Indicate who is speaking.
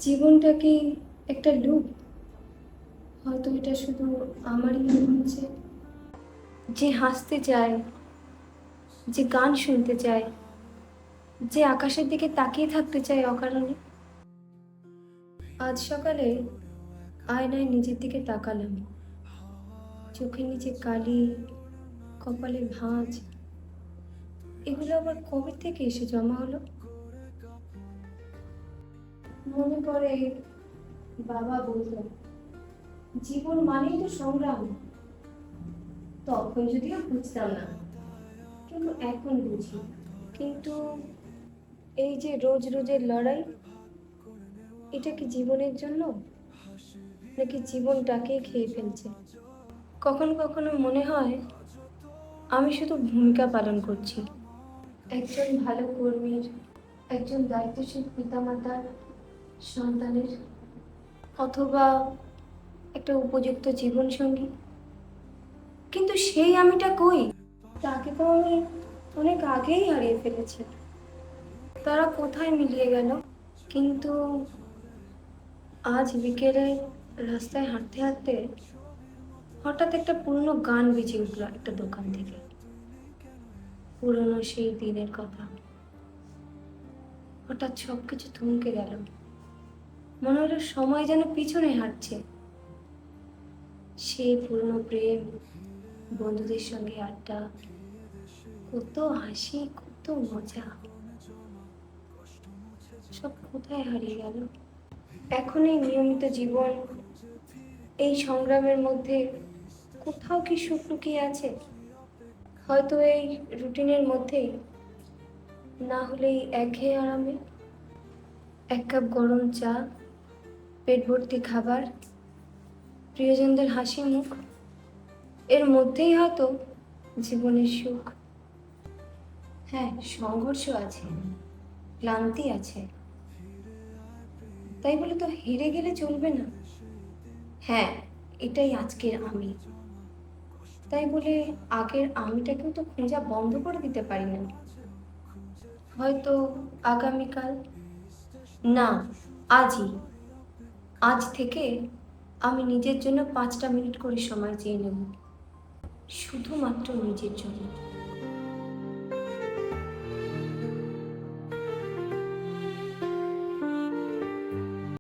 Speaker 1: জীবনটা কি একটা লুপ? হয়তো এটা শুধু আমারই মনে হচ্ছে। যে হাসতে চায়, যে গান শুনতে চায়, যে আকাশের দিকে তাকিয়ে থাকতে চায় অকারণে। আজ সকালে আয়নায় নিজের দিকে তাকালাম। চোখের নিচে কালি, কপালে ভাঁজ, এগুলো আবার কবে থেকে এসে জমা হলো। মনে পড়ে বাবা বলতো, জীবন মানেই তো সংগ্রাম। তখন যদিও বুঝতাম না, কিন্তু এখন বুঝি। কিন্তু এই যে রোজ রোজের লড়াই, এটা কি জীবনের জন্য, নাকি জীবনটাকেই খেয়ে ফেলছে? কখনো কখনো মনে হয় আমি শুধু ভূমিকা পালন করছি, একজন ভালো কর্মীর, একজন দায়িত্বশীল পিতামাতার সন্তানের, অথবা একটা উপযুক্ত জীবনসঙ্গী। কিন্তু সেই আমিটা কই? তাকে তো আমি অনেক আগেই হারিয়ে ফেলেছি। তারা কোথায় মিলিয়ে গেল? কিন্তু আজ বিকেলে রাস্তায় হাঁটতে হাঁটতে হঠাৎ একটা পুরনো গান বেজে উঠলো একটা দোকান থেকে। পুরনো সেই দিনের কথা। হঠাৎ সবকিছু থমকে গেল। মনে হলো সময় যেন পিছনে হাঁটছে। সেই পুরনো প্রেম, বন্ধুদের সঙ্গে আড্ডা, কত হাসি, কত মজা, সব কোথায় হারিয়ে গেল? এখন এই নিয়মিত জীবন, এই সংগ্রামের মধ্যে কোথাও কি সুখ লুকিয়ে আছে? হয়তো এই রুটিনের মধ্যেই, না হলে এই একঘেয়ে আরামে। এক কাপ গরম চা, পেট ভর্তি খাবার, প্রিয়জনদের হাসি মুখ, এর মধ্যেই হয়তো জীবনের সুখ। হ্যাঁ, সংঘর্ষ আছে, ক্লান্তি আছে, তাই বলে তো হেরে গেলে চলবে না। হ্যাঁ, এটাই আজকের আমি, তাই বলে আগের আমিটাকেও তো খোঁজা বন্ধ করে দিতে পারি না। হয়তো আগামীকাল, না, আজই, আজ থেকে আমি নিজের জন্য 5টা মিনিট করে সময় চেয়ে নেব, শুধুমাত্র নিজের জন্য।